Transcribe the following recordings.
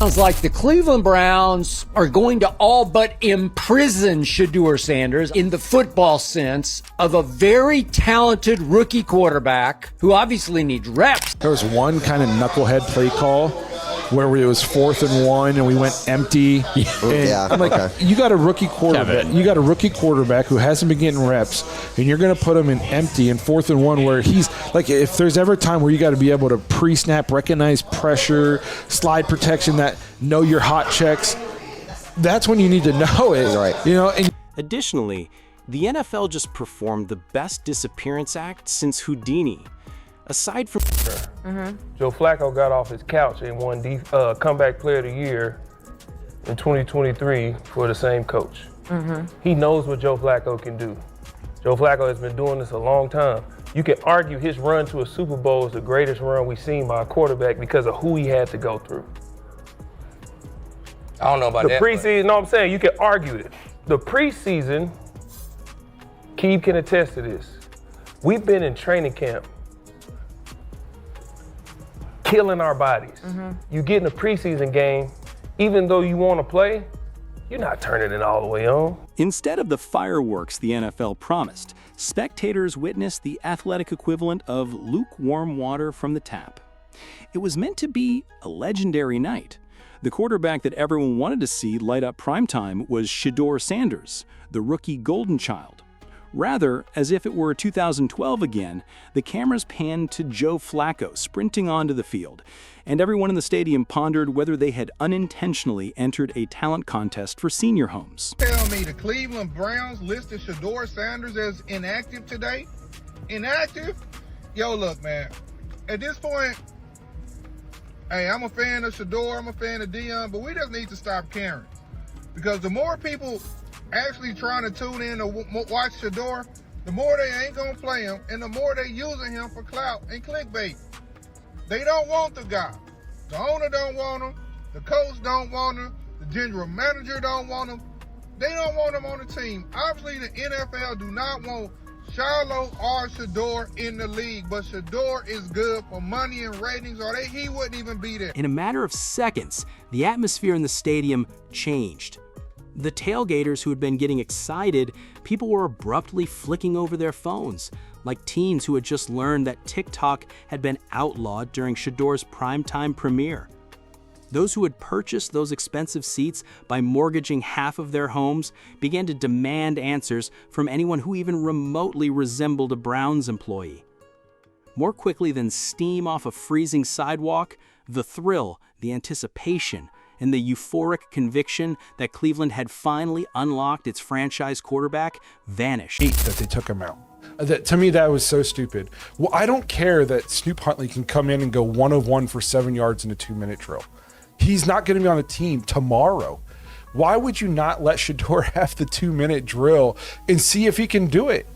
Sounds like the Cleveland Browns are going to all but imprison Shedeur Sanders in the football sense of a very talented rookie quarterback who obviously needs reps. There was one kind of knucklehead play call where it was 4th and 1 and we went empty. And I'm like, you got a rookie quarterback. You got a rookie quarterback who hasn't been getting reps, and you're going to put him in empty and 4th and 1 where he's like, if there's ever a time where you got to be able to pre-snap, recognize pressure, slide protection, that know your hot checks, that's when you need to know it. Right. You know. And additionally, the NFL just performed the best disappearance act since Houdini. Aside from Joe Flacco got off his couch and won Comeback Player of the Year in 2023 for the same coach. He knows what Joe Flacco can do. Joe Flacco has been doing this a long time. You can argue his run to a Super Bowl is the greatest run we've seen by a quarterback because of who he had to go through. I don't know about The preseason, no, I'm saying you can argue it. The preseason, Keith can attest to this. We've been in training camp killing our bodies. You get in a preseason game, even though you want to play, you're not turning it all the way on. Instead of the fireworks the NFL promised, spectators witnessed the athletic equivalent of lukewarm water from the tap. It was meant to be a legendary night. The quarterback that everyone wanted to see light up primetime was Shedeur Sanders, the rookie golden child. Rather, as if it were 2012 again, the cameras panned to Joe Flacco sprinting onto the field, and everyone in the stadium pondered whether they had unintentionally entered a talent contest for senior homes. Tell me the Cleveland Browns listed Shedeur Sanders as inactive today? Inactive? Yo, look, man, at this point, hey, I'm a fan of Shedeur, I'm a fan of Deion, but we just need to stop caring. Because the more people actually trying to tune in to watch Shedeur, the more they ain't gonna play him, and the more they using him for clout and clickbait. They don't want the guy. The owner don't want him. The coach don't want him. The general manager don't want him. They don't want him on the team. Obviously, the NFL do not want Shiloh or Shedeur in the league, but Shedeur is good for money and ratings, or he wouldn't even be there. In a matter of seconds, the atmosphere in the stadium changed. The tailgaters who had been getting excited, people were abruptly flicking over their phones, like teens who had just learned that TikTok had been outlawed during Shedeur's primetime premiere. Those who had purchased those expensive seats by mortgaging half of their homes began to demand answers from anyone who even remotely resembled a Browns employee. More quickly than steam off a freezing sidewalk, the thrill, the anticipation, and the euphoric conviction that Cleveland had finally unlocked its franchise quarterback vanished. that they took him out. To me, that was so stupid. Well, I don't care that Snoop Huntley can come in and go 1 of 1 for 7 yards in a 2-minute drill. He's not going to be on the team tomorrow. Why would you not let Shedeur have the 2-minute drill and see if he can do it?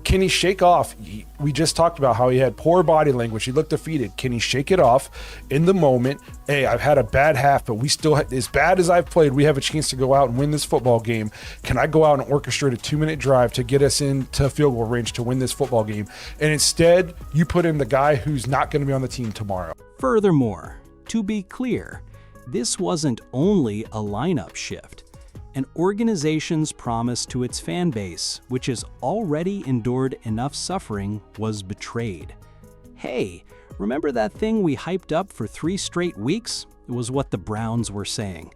Can he shake off? We just talked about how he had poor body language. He looked defeated. Can he shake it off in the moment? Hey, I've had a bad half, but we still, as bad as I've played, we have a chance to go out and win this football game. Can I go out and orchestrate a 2-minute drive to get us into field goal range to win this football game? And instead, you put in the guy who's not going to be on the team tomorrow. Furthermore, to be clear, this wasn't only a lineup shift. An organization's promise to its fan base, which has already endured enough suffering, was betrayed. Hey, remember that thing we hyped up for 3 straight weeks? It was what the Browns were saying.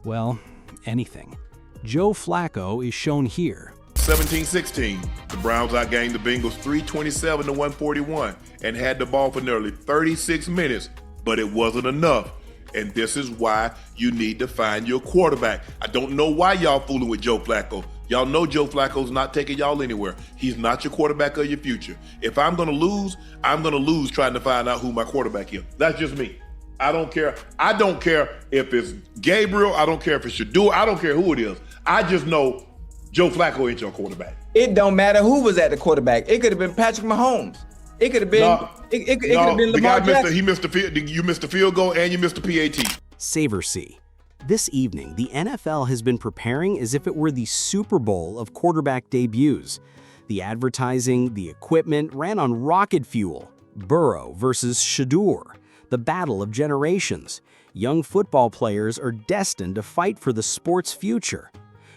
Well, anything. Joe Flacco is shown here. 17-16, the Browns outgained the Bengals 327-141 and had the ball for nearly 36 minutes, but it wasn't enough. And this is why you need to find your quarterback. I don't know why y'all fooling with Joe Flacco. Y'all know Joe Flacco's not taking y'all anywhere. He's not your quarterback of your future. If I'm going to lose, I'm going to lose trying to find out who my quarterback is. That's just me. I don't care. I don't care if it's Gabriel. I don't care if it's Shedeur. I don't care who it is. I just know Joe Flacco ain't your quarterback. It don't matter who was at the quarterback. It could have been Patrick Mahomes. It could have been. It could have been Lamar Jackson. He missed the field. You missed the field goal and you missed the PAT. Savor C. This evening, the NFL has been preparing as if it were the Super Bowl of quarterback debuts. The advertising, the equipment ran on rocket fuel. Burrow versus Shedeur, the battle of generations. Young football players are destined to fight for the sport's future.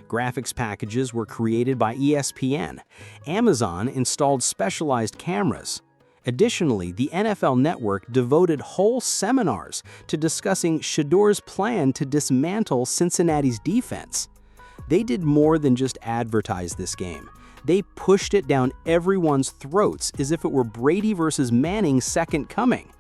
Graphics packages were created by ESPN. Amazon installed specialized cameras. Additionally, the NFL Network devoted whole seminars to discussing Shedeur's plan to dismantle Cincinnati's defense. They did more than just advertise this game. They pushed it down everyone's throats as if it were Brady versus Manning's second coming.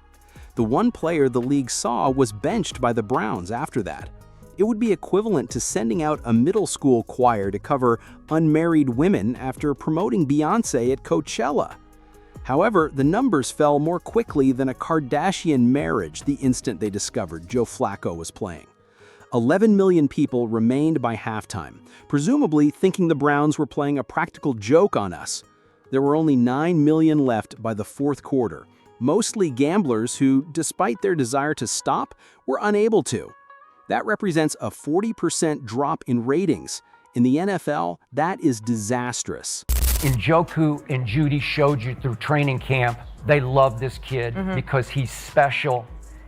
The one player the league saw was benched by the Browns after that. It would be equivalent to sending out a middle school choir to cover unmarried women after promoting Beyoncé at Coachella. However, the numbers fell more quickly than a Kardashian marriage the instant they discovered Joe Flacco was playing. 11 million people remained by halftime, presumably thinking the Browns were playing a practical joke on us. There were only 9 million left by the fourth quarter, mostly gamblers who, despite their desire to stop, were unable to. That represents a 40% drop in ratings. In the NFL, that is disastrous. Njoku and Judy showed you through training camp, they love this kid because he's special.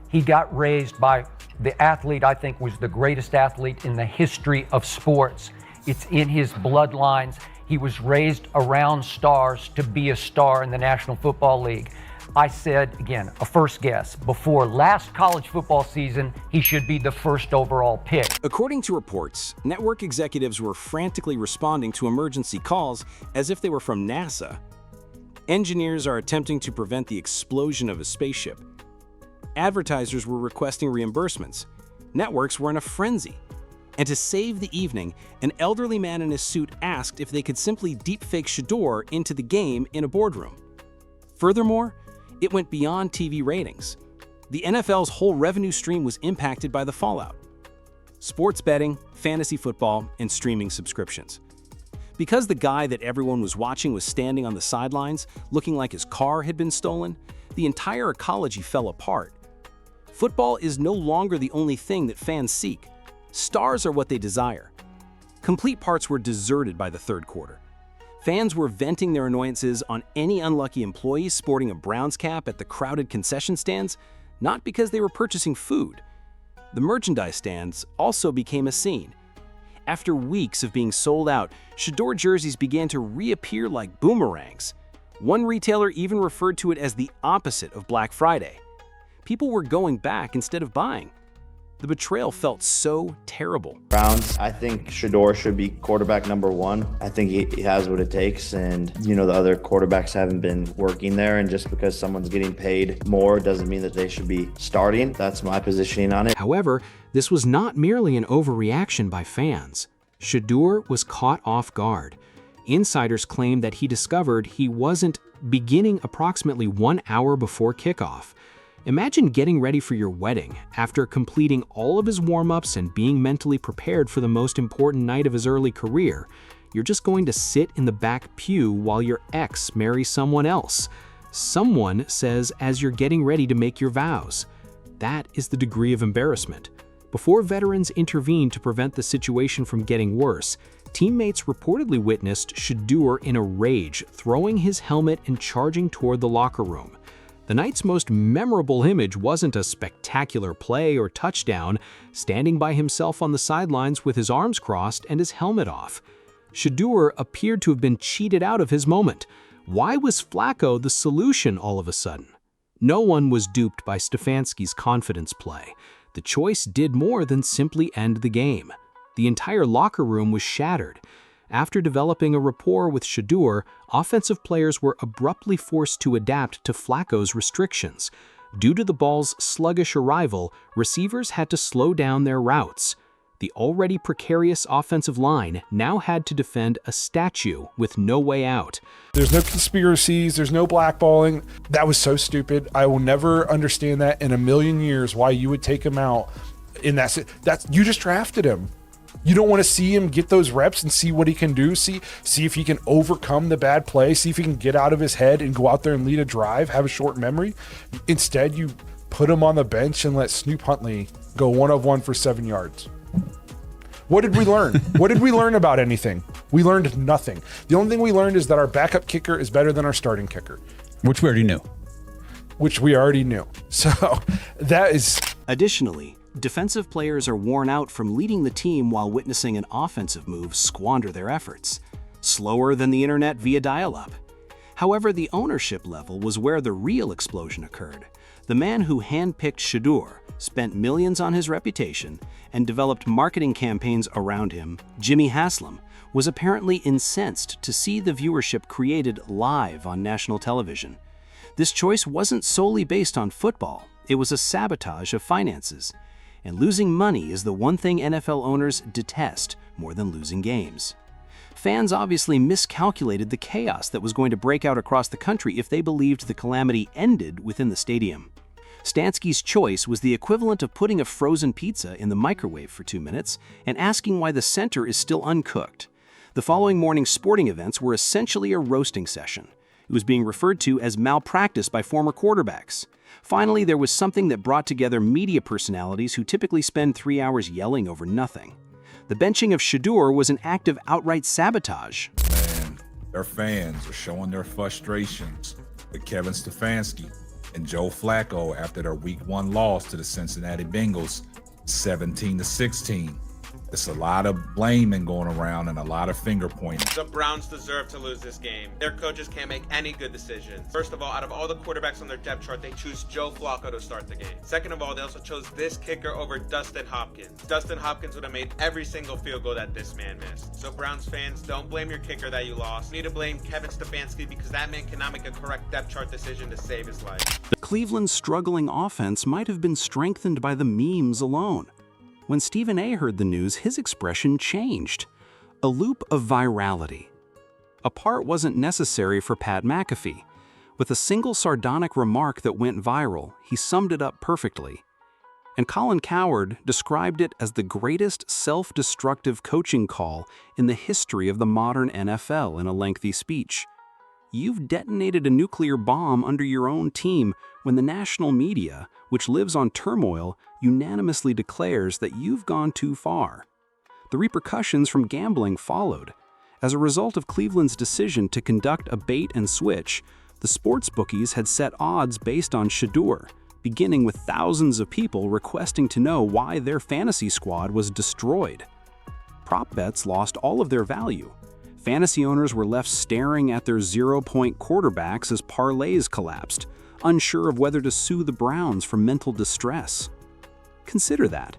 He got raised by the athlete I think was the greatest athlete in the history of sports. It's in his bloodlines. He was raised around stars to be a star in the National Football League. I said, again, a first guess, before last college football season, he should be the first overall pick. According to reports, network executives were frantically responding to emergency calls as if they were from NASA. Engineers are attempting to prevent the explosion of a spaceship. Advertisers were requesting reimbursements. Networks were in a frenzy. And to save the evening, an elderly man in a suit asked if they could simply deepfake Shedeur into the game in a boardroom. Furthermore, it went beyond TV ratings. The NFL's whole revenue stream was impacted by the fallout. Sports betting, fantasy football, and streaming subscriptions. Because the guy that everyone was watching was standing on the sidelines, looking like his car had been stolen, the entire ecology fell apart. Football is no longer the only thing that fans seek. Stars are what they desire. Complete parts were deserted by the third quarter. Fans were venting their annoyances on any unlucky employees sporting a Browns cap at the crowded concession stands, not because they were purchasing food. The merchandise stands also became a scene. After weeks of being sold out, Shedeur jerseys began to reappear like boomerangs. One retailer even referred to it as the opposite of Black Friday. People were going back instead of buying. The betrayal felt so terrible. Browns, I think Shedeur should be quarterback number one. I think he has what it takes, and the other quarterbacks haven't been working there, and just because someone's getting paid more doesn't mean that they should be starting. That's my positioning on it. However, this was not merely an overreaction by fans. Shedeur was caught off guard. Insiders claim that he discovered he wasn't beginning approximately 1 hour before kickoff. Imagine getting ready for your wedding after completing all of his warm-ups and being mentally prepared for the most important night of his early career. You're just going to sit in the back pew while your ex marries someone else. Someone says as you're getting ready to make your vows. That is the degree of embarrassment. Before veterans intervened to prevent the situation from getting worse, teammates reportedly witnessed Shedeur in a rage, throwing his helmet and charging toward the locker room. The night's most memorable image wasn't a spectacular play or touchdown, standing by himself on the sidelines with his arms crossed and his helmet off. Shedeur appeared to have been cheated out of his moment. Why was Flacco the solution all of a sudden? No one was duped by Stefanski's confidence play. The choice did more than simply end the game. The entire locker room was shattered. After developing a rapport with Shedeur, offensive players were abruptly forced to adapt to Flacco's restrictions. Due to the ball's sluggish arrival, receivers had to slow down their routes. The already precarious offensive line now had to defend a statue with no way out. There's no conspiracies, there's no blackballing. That was so stupid. I will never understand that in a million years, why you would take him out in that. You just drafted him. You don't want to see him get those reps and see what he can do, see if he can overcome the bad play, see if he can get out of his head and go out there and lead a drive, have a short memory. Instead, you put him on the bench and let Snoop Huntley go 1 of 1 for 7 yards. What did we learn? What did we learn about anything? We learned nothing. The only thing we learned is that our backup kicker is better than our starting kicker. Which we already knew. So that is... Additionally, Defensive players are worn out from leading the team while witnessing an offensive move squander their efforts. Slower than the internet via dial-up. However, the ownership level was where the real explosion occurred. The man who handpicked Shedeur, spent millions on his reputation, and developed marketing campaigns around him, Jimmy Haslam, was apparently incensed to see the viewership created live on national television. This choice wasn't solely based on football, it was a sabotage of finances. And losing money is the one thing NFL owners detest more than losing games. Fans obviously miscalculated the chaos that was going to break out across the country if they believed the calamity ended within the stadium. Stansky's choice was the equivalent of putting a frozen pizza in the microwave for 2 minutes and asking why the center is still uncooked. The following morning's sporting events were essentially a roasting session. It was being referred to as malpractice by former quarterbacks. Finally, there was something that brought together media personalities who typically spend 3 hours yelling over nothing. The benching of Shedeur was an act of outright sabotage. Man, their fans are showing their frustrations with Kevin Stefanski and Joe Flacco after their Week 1 loss to the Cincinnati Bengals, 17-16. It's a lot of blaming going around and a lot of finger pointing. The Browns deserve to lose this game. Their coaches can't make any good decisions. First of all, out of all the quarterbacks on their depth chart, they choose Joe Flacco to start the game. Second of all, they also chose this kicker over Dustin Hopkins. Dustin Hopkins would have made every single field goal that this man missed. So Browns fans, don't blame your kicker that you lost. You need to blame Kevin Stefanski because that man cannot make a correct depth chart decision to save his life. Cleveland's struggling offense might have been strengthened by the memes alone. When Stephen A. heard the news, his expression changed. A loop of virality. A part wasn't necessary for Pat McAfee. With a single sardonic remark that went viral, he summed it up perfectly. And Colin Cowherd described it as the greatest self-destructive coaching call in the history of the modern NFL in a lengthy speech. You've detonated a nuclear bomb under your own team when the national media, which lives on turmoil, unanimously declares that you've gone too far. The repercussions from gambling followed. As a result of Cleveland's decision to conduct a bait and switch, the sports bookies had set odds based on Shedeur, beginning with thousands of people requesting to know why their fantasy squad was destroyed. Prop bets lost all of their value. Fantasy owners were left staring at their 0-point quarterbacks as parlays collapsed, unsure of whether to sue the Browns for mental distress. Consider that.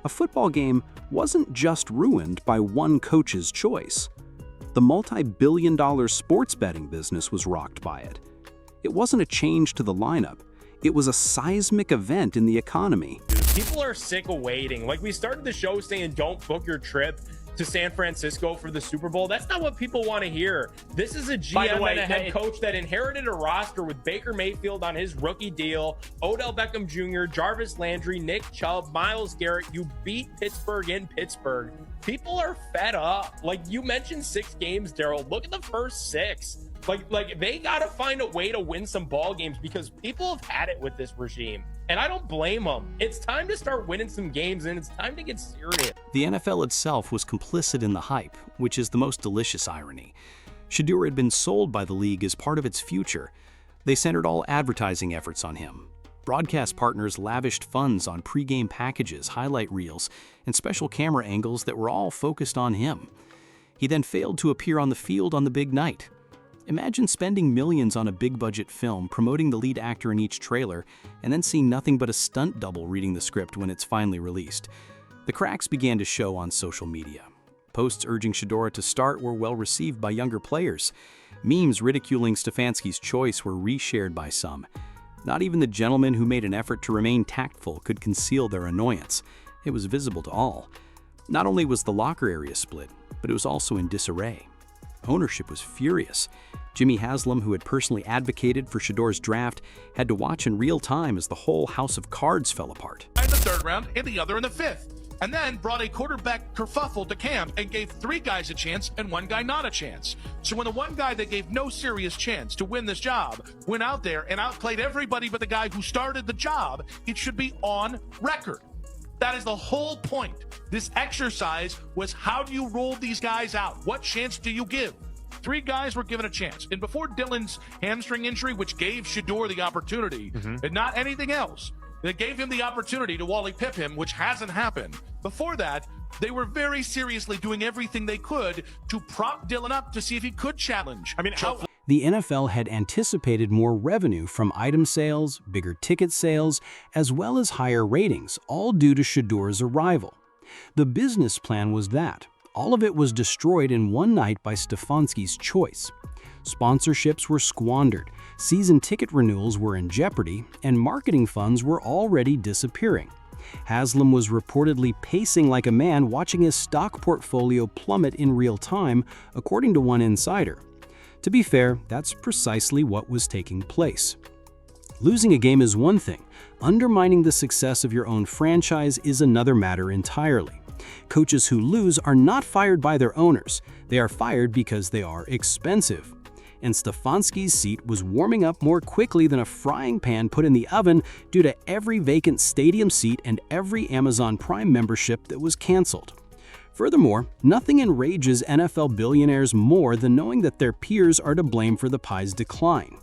A football game wasn't just ruined by one coach's choice. The multi-billion-dollar sports betting business was rocked by it. It wasn't a change to the lineup. It was a seismic event in the economy. People are sick of waiting. Like, we started the show saying don't book your trip to San Francisco for the Super Bowl. That's not what people want to hear. This is a GM and a head coach that inherited a roster with Baker Mayfield on his rookie deal, Odell Beckham Jr., Jarvis Landry, Nick Chubb, Myles Garrett. You beat Pittsburgh in Pittsburgh. People are fed up. Like, you mentioned 6 games, Daryl. Look at the first 6. Like they gotta find a way to win some ball games because people have had it with this regime, and I don't blame them. It's time to start winning some games, and it's time to get serious. The NFL itself was complicit in the hype, which is the most delicious irony. Shedeur had been sold by the league as part of its future. They centered all advertising efforts on him. Broadcast partners lavished funds on pre-game packages, highlight reels, and special camera angles that were all focused on him. He then failed to appear on the field on the big night. Imagine spending millions on a big-budget film, promoting the lead actor in each trailer, and then seeing nothing but a stunt double reading the script when it's finally released. The cracks began to show on social media. Posts urging Shedeur to start were well received by younger players. Memes ridiculing Stefanski's choice were reshared by some. Not even the gentleman who made an effort to remain tactful could conceal their annoyance. It was visible to all. Not only was the locker area split, but it was also in disarray. Ownership was furious. Jimmy Haslam, who had personally advocated for Shedeur's draft, had to watch in real time as the whole house of cards fell apart. In the 3rd round and the other in the 5th. And then brought a quarterback kerfuffle to camp and gave 3 guys a chance and 1 guy not a chance. So when the 1 guy that gave no serious chance to win this job went out there and outplayed everybody but the guy who started the job, it should be on record. That is the whole point. This exercise was, how do you roll these guys out? What chance do you give? 3 guys were given a chance. And before Dylan's hamstring injury, which gave Shedeur the opportunity, and not anything else, They gave him the opportunity to Wally Pip him, which hasn't happened. Before that, they were very seriously doing everything they could to prop Dylan up to see if he could challenge. I mean, The NFL had anticipated more revenue from item sales, bigger ticket sales, as well as higher ratings, all due to Shedeur's arrival. The business plan was that. All of it was destroyed in one night by Stefanski's choice. Sponsorships were squandered, season ticket renewals were in jeopardy, and marketing funds were already disappearing. Haslam was reportedly pacing like a man watching his stock portfolio plummet in real time, according to one insider. To be fair, that's precisely what was taking place. Losing a game is one thing. Undermining the success of your own franchise is another matter entirely. Coaches who lose are not fired by their owners. They are fired because they are expensive. And Stefanski's seat was warming up more quickly than a frying pan put in the oven due to every vacant stadium seat and every Amazon Prime membership that was canceled. Furthermore, nothing enrages NFL billionaires more than knowing that their peers are to blame for the pie's decline.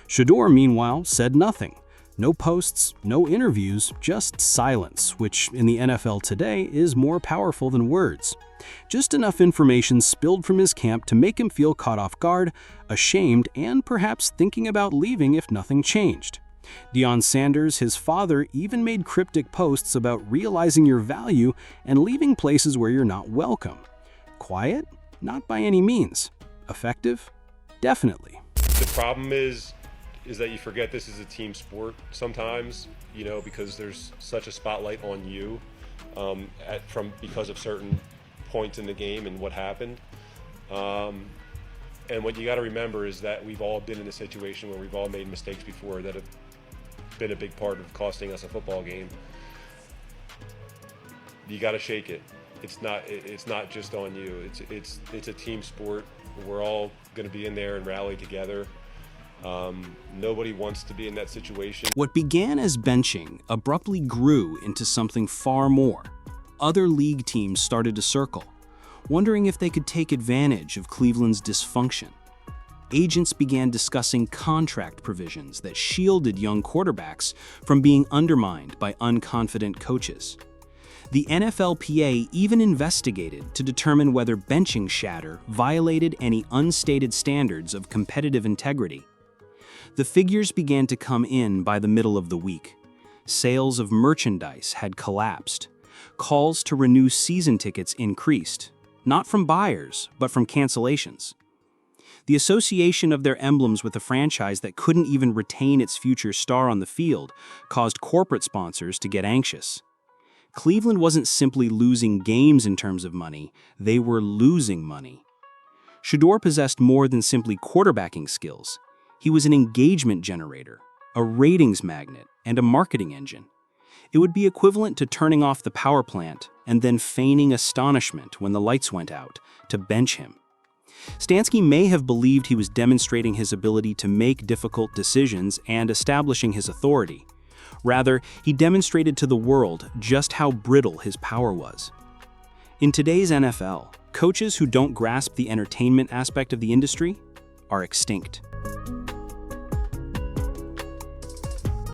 Shedeur, meanwhile, said nothing. No posts, no interviews, just silence, which in the NFL today is more powerful than words. Just enough information spilled from his camp to make him feel caught off guard, ashamed, and perhaps thinking about leaving if nothing changed. Deion Sanders, his father, even made cryptic posts about realizing your value and leaving places where you're not welcome. Quiet? Not by any means. Effective? Definitely. The problem is that you forget this is a team sport sometimes, because there's such a spotlight on you because of certain points in the game and what happened. And what you got to remember is that we've all been in a situation where we've all made mistakes before that have been a big part of costing us a football game. You got to shake it. It's not just on you. It's a team sport. We're all going to be in there and rally together. Nobody wants to be in that situation. What began as benching abruptly grew into something far more. Other league teams started to circle, wondering if they could take advantage of Cleveland's dysfunction. Agents began discussing contract provisions that shielded young quarterbacks from being undermined by unconfident coaches. The NFLPA even investigated to determine whether benching Shedeur violated any unstated standards of competitive integrity. The figures began to come in by the middle of the week. Sales of merchandise had collapsed. Calls to renew season tickets increased, not from buyers, but from cancellations. The association of their emblems with a franchise that couldn't even retain its future star on the field caused corporate sponsors to get anxious. Cleveland wasn't simply losing games in terms of money, they were losing money. Shedeur possessed more than simply quarterbacking skills. He was an engagement generator, a ratings magnet, and a marketing engine. It would be equivalent to turning off the power plant and then feigning astonishment when the lights went out to bench him. Stefanski may have believed he was demonstrating his ability to make difficult decisions and establishing his authority. Rather, he demonstrated to the world just how brittle his power was. In today's NFL, coaches who don't grasp the entertainment aspect of the industry are extinct.